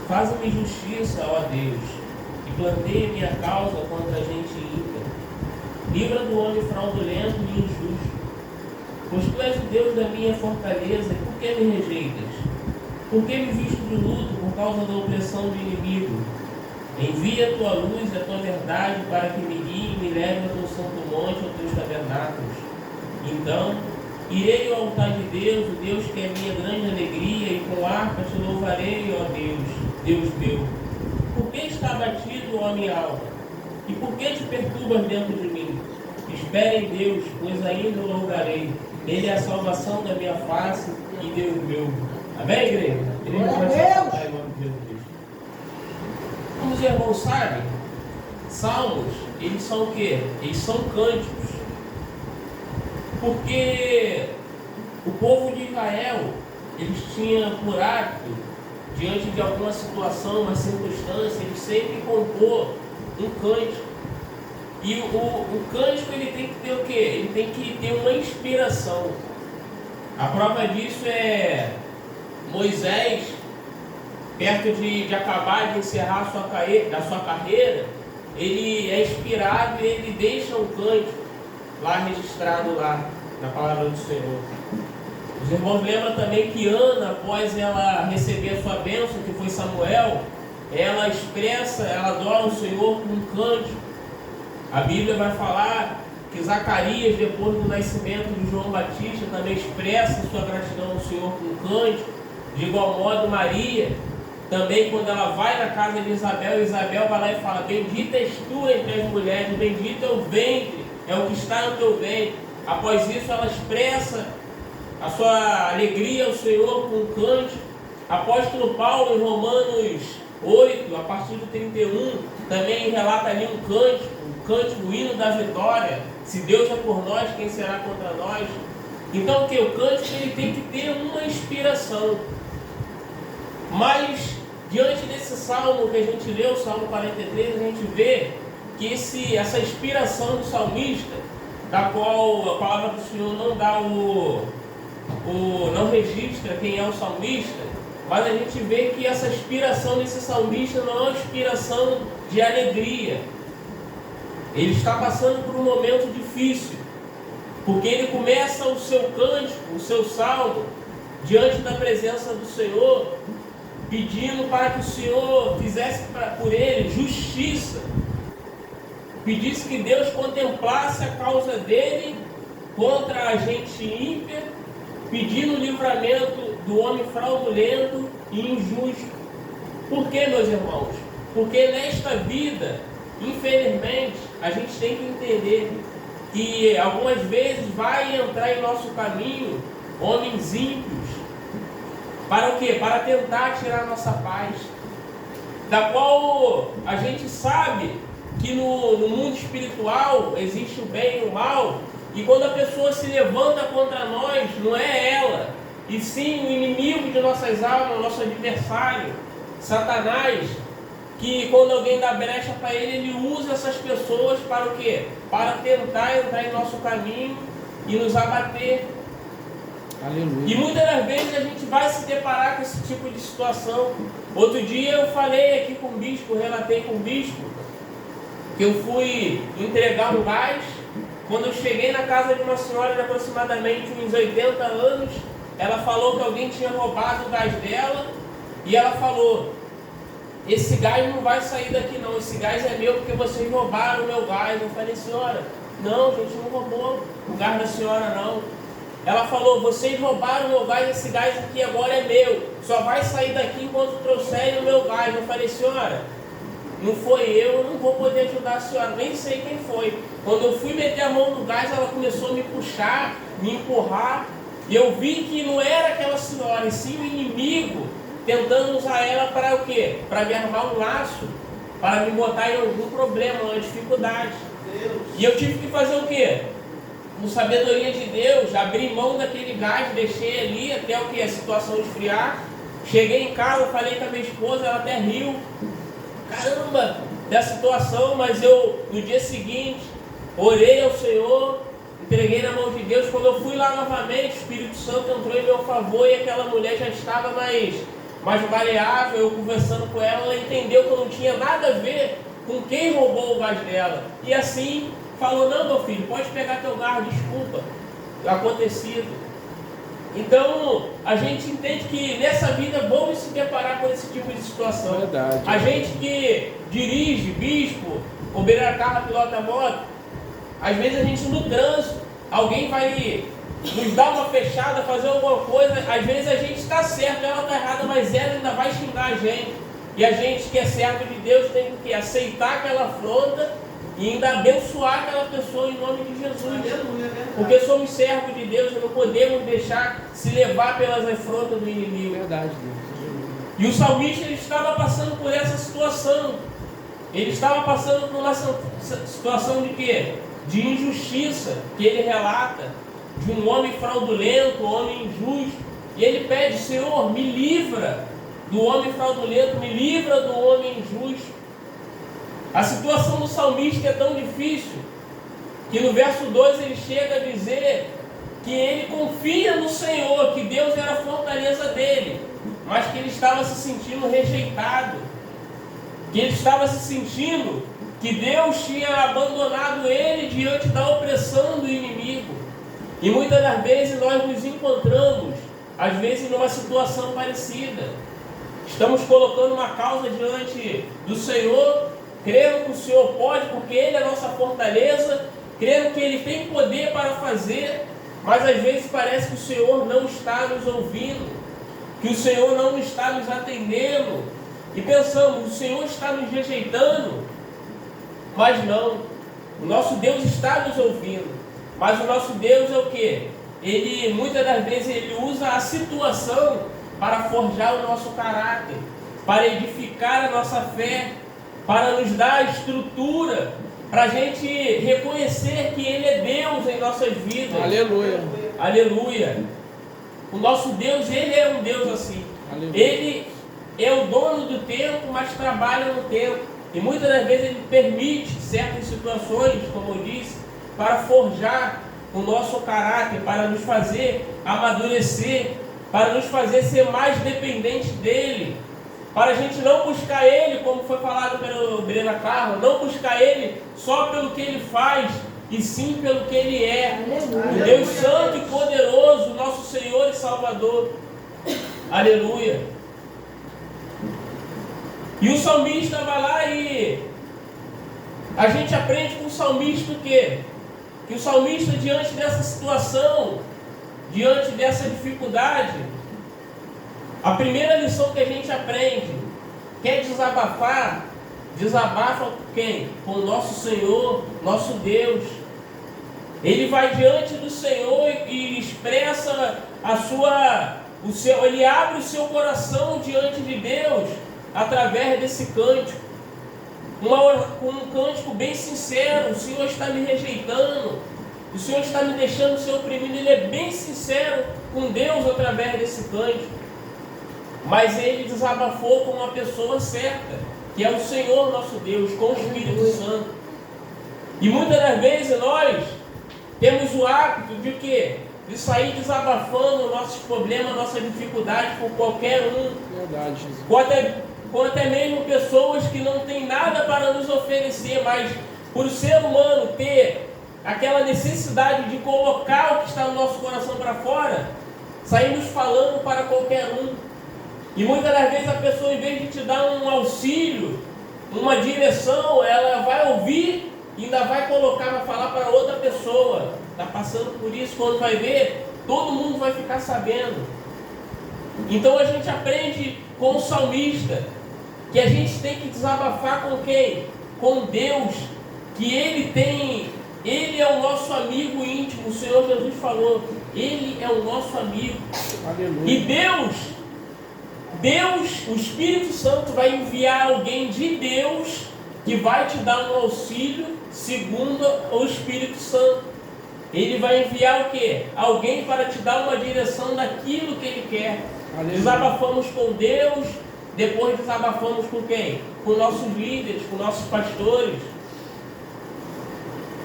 Faze-me justiça, ó Deus, e planteia minha causa contra a gente ímpia. Livra do homem fraudulento e injusto. Pois tu és o Deus da minha fortaleza, e por que me rejeitas? Por que me visto de luto por causa da opressão do inimigo? Envia a tua luz e a tua verdade para que me guie e me leve ao teu santo monte, aos teus tabernáculos. Então, irei ao altar de Deus, o Deus que é minha grande alegria, e com harpa te louvarei, ó Deus, Deus meu. Por que está abatido, ó minha alma? E por que te perturbas dentro de mim? Espere em Deus, pois ainda o louvarei. Ele é a salvação da minha face e Deus meu. Amém, igreja? Ele vai salvar em nome de Jesus. Como os irmãos sabem, salmos, eles são o quê? Eles são cânticos. Porque o povo de Israel, eles tinham por hábito, diante de alguma situação, uma circunstância, eles sempre compor um cântico. E o cântico, ele tem que ter o quê? Ele tem que ter uma inspiração. A prova disso é Moisés, perto de acabar de encerrar a sua carreira, ele é inspirado e ele deixa um cântico lá registrado lá na palavra do Senhor. Os irmãos lembram também que Ana, após ela receber a sua bênção, que foi Samuel, ela expressa, ela adora o Senhor com um cântico. A Bíblia vai falar que Zacarias, depois do nascimento de João Batista, também expressa sua gratidão ao Senhor com um cântico. De igual modo, Maria, também quando ela vai na casa de Isabel, Isabel vai lá e fala: bendita és tu entre as mulheres, bendito é o ventre, é o que está no teu ventre. Após isso, ela expressa a sua alegria ao Senhor com um cântico. Apóstolo Paulo, em Romanos 8, a partir do 31, também relata ali um cântico, o hino da vitória. Se Deus é por nós, quem será contra nós? Então, o que? O cântico, ele tem que ter uma inspiração. Mas, diante desse salmo que a gente leu, o Salmo 43, a gente vê que essa inspiração do salmista, da qual a palavra do Senhor não dá não registra quem é o salmista, mas a gente vê que essa inspiração desse salmista não é uma inspiração de alegria. Ele está passando por um momento difícil, porque ele começa o seu cântico, o seu salmo, diante da presença do Senhor, pedindo para que o Senhor fizesse por ele justiça, pedisse que Deus contemplasse a causa dele contra a gente ímpia, pedindo o livramento do homem fraudulento e injusto. Por quê, meus irmãos? Porque nesta vida, infelizmente, a gente tem que entender que algumas vezes vai entrar em nosso caminho homens ímpios. Para o quê? Para tentar tirar nossa paz, da qual a gente sabe que no mundo espiritual existe o bem e o mal, e quando a pessoa se levanta contra nós, não é ela, e sim o inimigo de nossas almas, o nosso adversário, Satanás, que quando alguém dá brecha para ele usa essas pessoas para o quê? Para tentar entrar em nosso caminho e nos abater. Aleluia. E muitas das vezes a gente vai se deparar com esse tipo de situação. Outro dia eu falei aqui com o bispo, relatei com o bispo, que eu fui entregar um gás. Quando eu cheguei na casa de uma senhora de aproximadamente uns 80 anos, ela falou que alguém tinha roubado o gás dela, e ela falou: esse gás não vai sair daqui não, esse gás é meu porque vocês roubaram o meu gás. Eu falei: senhora, não, a gente não roubou o gás da senhora não. Ela falou: vocês roubaram o meu gás, esse gás aqui agora é meu, só vai sair daqui enquanto trouxerem o meu gás. Eu falei: senhora, não foi eu não vou poder ajudar a senhora, nem sei quem foi. Quando eu fui meter a mão no gás, ela começou a me puxar, me empurrar, e eu vi que não era aquela senhora, e sim o inimigo, tentando usar ela para o quê? Para me armar um laço, para me botar em algum problema, uma dificuldade. E eu tive que fazer o quê? Com sabedoria de Deus, abri mão daquele gás, deixei ali até o que? A situação esfriar. Cheguei em casa, falei com a minha esposa, ela até riu. Caramba, da situação, mas eu, no dia seguinte, orei ao Senhor, entreguei na mão de Deus. Quando eu fui lá novamente, o Espírito Santo entrou em meu favor e aquela mulher já estava mais mais maleável, eu conversando com ela, ela entendeu que eu não tinha nada a ver com quem roubou o gás dela. E assim, falou, não, meu filho, pode pegar teu carro, desculpa, acontecido. Então, a gente entende que nessa vida é bom se deparar com esse tipo de situação. Verdade. A gente que dirige, bispo, obreiro carro, pilota moto, às vezes a gente no trânsito, alguém vai nos dar uma fechada, fazer alguma coisa, às vezes a gente está certo, ela está errada, mas ela ainda vai xingar a gente. E a gente que é servo de Deus tem que aceitar aquela afronta e ainda abençoar aquela pessoa em nome de Jesus. Porque somos servos de Deus e não podemos deixar se levar pelas afrontas do inimigo. Verdade, Deus. E o salmista ele estava passando por essa situação. Ele estava passando por uma situação de quê? De injustiça, que ele relata, de um homem fraudulento, um homem injusto. E ele pede, Senhor, me livra do homem fraudulento, me livra do homem injusto. A situação do salmista é tão difícil, que no verso 2 ele chega a dizer que ele confia no Senhor, que Deus era a fortaleza dele, mas que ele estava se sentindo rejeitado, que ele estava se sentindo que Deus tinha abandonado ele diante da opressão do inimigo. E muitas das vezes nós nos encontramos, às vezes numa situação parecida. Estamos colocando uma causa diante do Senhor, crendo que o Senhor pode, porque Ele é a nossa fortaleza, crendo que Ele tem poder para fazer, mas às vezes parece que o Senhor não está nos ouvindo, que o Senhor não está nos atendendo, e pensamos, o Senhor está nos rejeitando, mas não, o nosso Deus está nos ouvindo, mas o nosso Deus é o quê? Ele, muitas das vezes, Ele usa a situação para forjar o nosso caráter, para edificar a nossa fé, para nos dar a estrutura, para a gente reconhecer que Ele é Deus em nossas vidas. Aleluia. Aleluia. O nosso Deus, Ele é um Deus assim. Aleluia. Ele é o dono do tempo, mas trabalha no tempo. E muitas das vezes Ele permite certas situações, como eu disse, para forjar o nosso caráter, para nos fazer amadurecer, para nos fazer ser mais dependentes dEle, para a gente não buscar Ele, como foi falado pelo Brena Carla, não buscar Ele só pelo que Ele faz, e sim pelo que Ele é. O Deus Santo e Poderoso, nosso Senhor e Salvador. Aleluia. E o salmista vai lá e a gente aprende com o salmista o quê? Que o salmista, diante dessa situação, diante dessa dificuldade, a primeira lição que a gente aprende, quer desabafar, desabafa com quem? Com o nosso Senhor, nosso Deus. Ele vai diante do Senhor e expressa ele abre o seu coração diante de Deus através desse cântico. Um cântico bem sincero, o Senhor está me rejeitando, o Senhor está me deixando ser oprimido. Ele é bem sincero com Deus através desse cântico. Mas ele desabafou com uma pessoa certa, que é o Senhor nosso Deus, com o Espírito Santo. E muitas das vezes nós temos o hábito de quê? De sair desabafando nossos problemas, nossas dificuldades com qualquer um. Verdade, Jesus. Com até mesmo pessoas que não têm nada para nos oferecer, mas por o ser humano ter aquela necessidade de colocar o que está no nosso coração para fora, saímos falando para qualquer um. E muitas das vezes a pessoa, em vez de te dar um auxílio, uma direção, ela vai ouvir e ainda vai colocar, vai falar para outra pessoa. Está passando por isso, quando vai ver, todo mundo vai ficar sabendo. Então a gente aprende com o salmista que a gente tem que desabafar com quem? Com Deus, que Ele é o nosso amigo íntimo. O Senhor Jesus falou, Ele é o nosso amigo. Aleluia. E Deus, o Espírito Santo vai enviar alguém de Deus que vai te dar um auxílio segundo o Espírito Santo. Ele vai enviar o quê? Alguém para te dar uma direção daquilo que Ele quer. Aleluia. Desabafamos com Deus, depois desabafamos com quem? Com nossos líderes, com nossos pastores.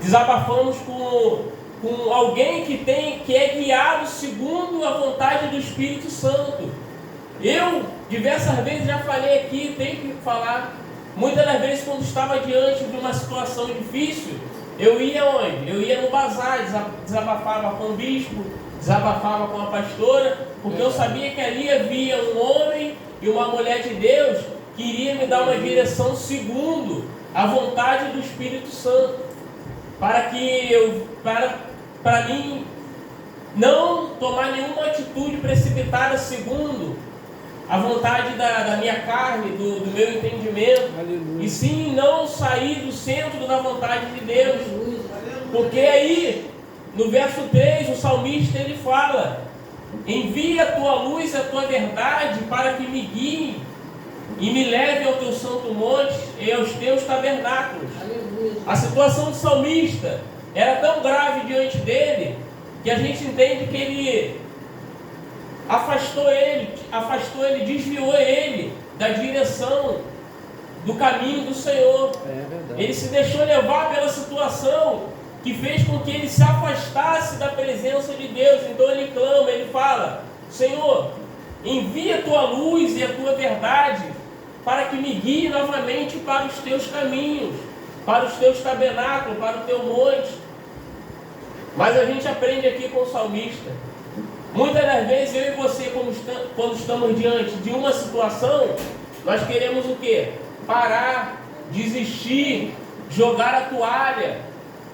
Desabafamos com alguém que é guiado segundo a vontade do Espírito Santo. Eu diversas vezes já falei aqui, tenho que falar. Muitas das vezes, quando estava diante de uma situação difícil, eu ia onde? Eu ia no bazar, desabafava com o bispo, desabafava com a pastora, porque eu sabia que ali havia um homem e uma mulher de Deus que iria me dar uma direção segundo a vontade do Espírito Santo, para que para mim não tomar nenhuma atitude precipitada segundo a vontade da minha carne, do meu entendimento. Aleluia. E sim não sair do centro da vontade de Deus. Porque aí, no verso 3, o salmista ele fala: envia a tua luz e a tua verdade para que me guiem e me leve ao teu santo monte e aos teus tabernáculos. Aleluia. A situação do salmista era tão grave diante dele que a gente entende que ele afastou ele, desviou ele da direção do caminho do Senhor. Ele se deixou levar pela situação que fez com que ele se afastasse da presença de Deus. Então ele clama, ele fala: Senhor, envia a tua luz e a tua verdade para que me guie novamente para os teus caminhos, para os teus tabernáculos, para o teu monte. Mas a gente aprende aqui com o salmista. Muitas das vezes eu e você, quando estamos diante de uma situação, nós queremos o quê? Parar, desistir, jogar a toalha,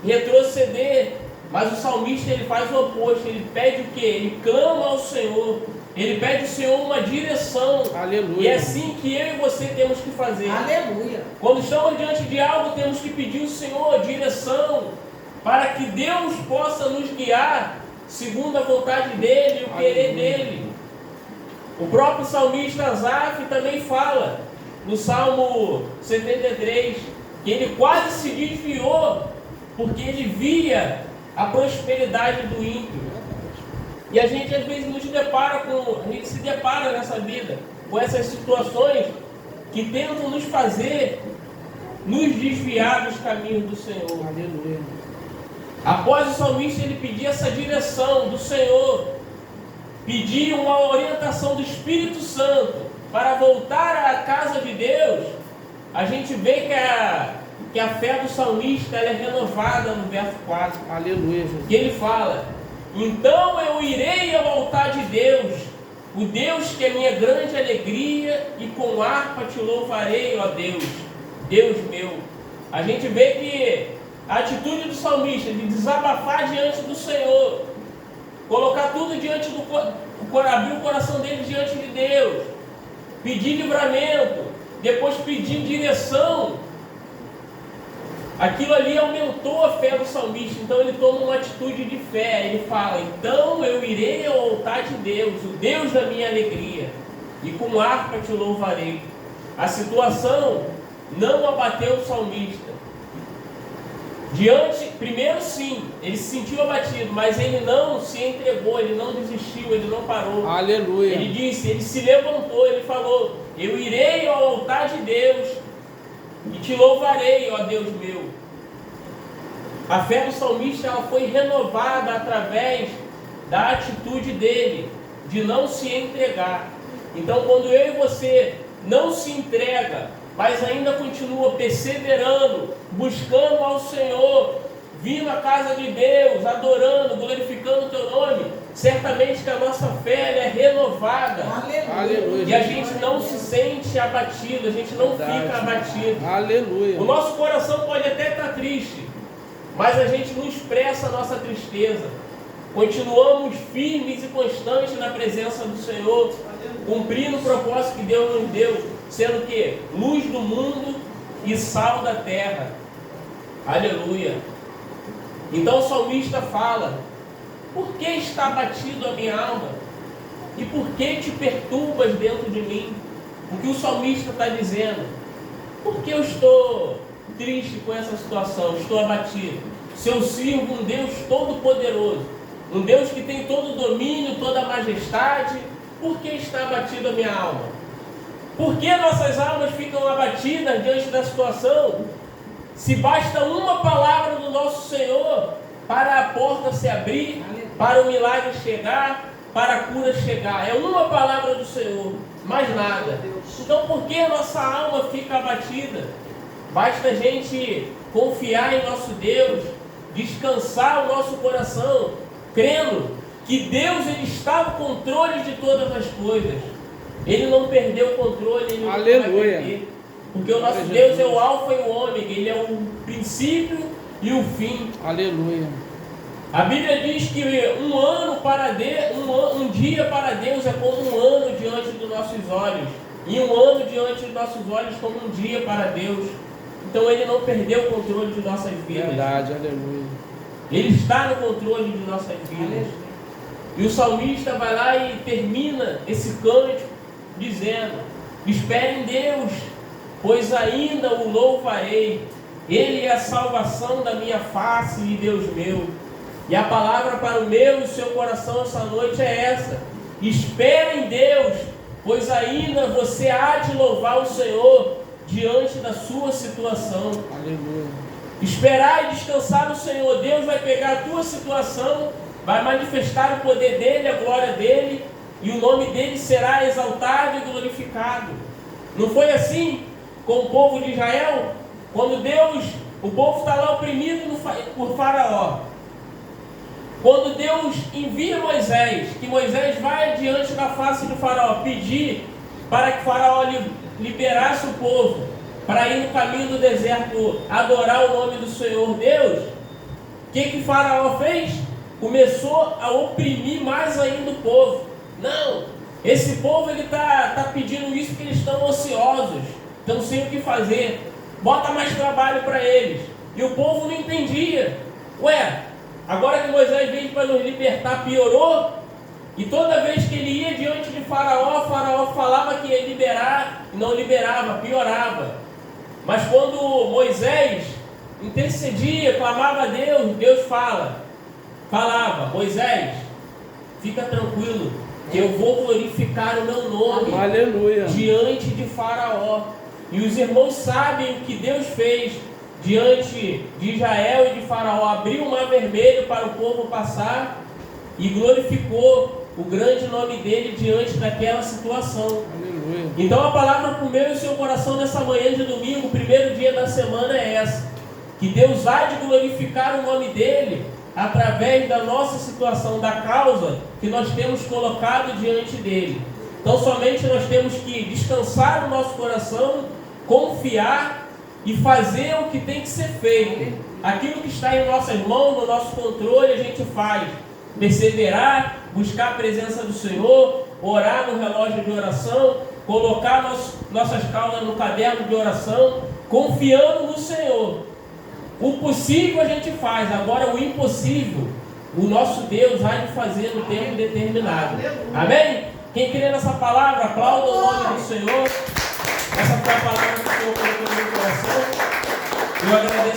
retroceder. Mas o salmista ele faz o oposto, ele pede o quê? Ele clama ao Senhor, ele pede ao Senhor uma direção. Aleluia. E é assim que eu e você temos que fazer. Aleluia. Quando estamos diante de algo, temos que pedir ao Senhor direção, para que Deus possa nos guiar segundo a vontade dele e o querer dele. O próprio salmista Asaf também fala, no Salmo 73, que ele quase se desviou, porque ele via a prosperidade do ímpio. E a gente às vezes a gente se depara nessa vida com essas situações que tentam nos fazer nos desviar dos caminhos do Senhor. Aleluia. Após o salmista ele pedir essa direção do Senhor, pedir uma orientação do Espírito Santo para voltar à casa de Deus, a gente vê que a fé do salmista ela é renovada no verso 4. Aleluia, Jesus. Que ele fala: então eu irei ao altar de Deus, o Deus que é minha grande alegria, e com harpa te louvarei, ó Deus, Deus meu. A gente vê que a atitude do salmista de desabafar diante do Senhor, colocar tudo diante abrir o coração dele diante de Deus, pedir livramento, depois pedir direção, aquilo ali aumentou a fé do salmista. Então ele toma uma atitude de fé, ele fala: então eu irei ao altar de Deus, o Deus da minha alegria, e com harpa te louvarei. A situação não abateu o salmista. Primeiro sim, ele se sentiu abatido, mas ele não se entregou, ele não desistiu, ele não parou. Aleluia. Ele disse, ele se levantou, ele falou: eu irei ao altar de Deus e te louvarei, ó Deus meu. A fé do salmista ela foi renovada através da atitude dele, de não se entregar. Então quando eu e você não se entrega, mas ainda continua perseverando, buscando ao Senhor, vindo à casa de Deus, adorando, glorificando o teu nome, certamente que a nossa fé é renovada. Aleluia. E a gente não se sente abatido, a gente não fica abatido. Aleluia. O nosso coração pode até estar triste, mas a gente não expressa a nossa tristeza. Continuamos firmes e constantes na presença do Senhor, cumprindo o propósito que Deus nos deu, sendo que luz do mundo e sal da terra. Aleluia. Então o salmista fala: por que está abatido a minha alma? E por que te perturbas dentro de mim? O que o salmista está dizendo? Por que eu estou triste com essa situação? Estou abatido. Se eu sirvo um Deus todo-poderoso, um Deus que tem todo o domínio, toda a majestade, por que está abatido a minha alma? Por que nossas almas ficam abatidas diante da situação? Se basta uma palavra do nosso Senhor para a porta se abrir, para o milagre chegar, para a cura chegar. É uma palavra do Senhor, mais nada. Então por que a nossa alma fica abatida? Basta a gente confiar em nosso Deus, descansar o nosso coração, crendo que Deus ele está no controle de todas as coisas. Ele não perdeu o controle, ele não vai perder. Porque o nosso Deus é o alfa e o ômega, ele é o princípio e o fim. Aleluia. A Bíblia diz que um dia para Deus é como um ano diante dos nossos olhos. E um ano diante dos nossos olhos como um dia para Deus. Então ele não perdeu o controle de nossas vidas. Verdade, aleluia. Ele está no controle de nossas vidas. E o salmista vai lá e termina esse cântico dizendo: espere em Deus, pois ainda o louvarei. Ele é a salvação da minha face e Deus meu. E a palavra para o meu e o seu coração essa noite é essa: espere em Deus, pois ainda você há de louvar o Senhor diante da sua situação. Aleluia. Esperar e descansar no Senhor. Deus vai pegar a tua situação, vai manifestar o poder dele, a glória dele, e o nome dele será exaltado e glorificado. Não foi assim com o povo de Israel? Quando o povo está lá oprimido por Faraó. Quando Deus envia Moisés, que Moisés vai diante da face de Faraó pedir para que Faraó liberasse o povo para ir no caminho do deserto adorar o nome do Senhor Deus, o que Faraó fez? Começou a oprimir mais ainda o povo. Não, esse povo ele tá pedindo isso porque eles estão ociosos, estão sem o que fazer, bota mais trabalho para eles. E o povo não entendia. Ué, agora que Moisés veio para nos libertar, piorou? E toda vez que ele ia diante de Faraó, Faraó falava que ia liberar e não liberava, piorava. Mas quando Moisés intercedia, clamava a Deus, Deus falava: Moisés, fica tranquilo, que eu vou glorificar o meu nome. Aleluia. Diante de Faraó. E os irmãos sabem o que Deus fez diante de Israel e de Faraó. Abriu o mar vermelho para o povo passar e glorificou o grande nome dele diante daquela situação. Aleluia. Então a palavra para o meu e o seu coração nessa manhã de domingo, o primeiro dia da semana, é essa: que Deus há de glorificar o nome dele através da nossa situação, da causa que nós temos colocado diante dele. Então somente nós temos que descansar o nosso coração, confiar e fazer o que tem que ser feito. Aquilo que está em nossas mãos, no nosso controle, a gente faz. Perseverar, buscar a presença do Senhor, orar no relógio de oração, colocar nossas causas no caderno de oração, confiando no Senhor. O possível a gente faz, agora o impossível, o nosso Deus há de fazer no tempo determinado. Amém? Quem crê nessa palavra, aplauda o nome do Senhor. Essa foi a palavra que o Senhor colocou no meu coração. Eu agradeço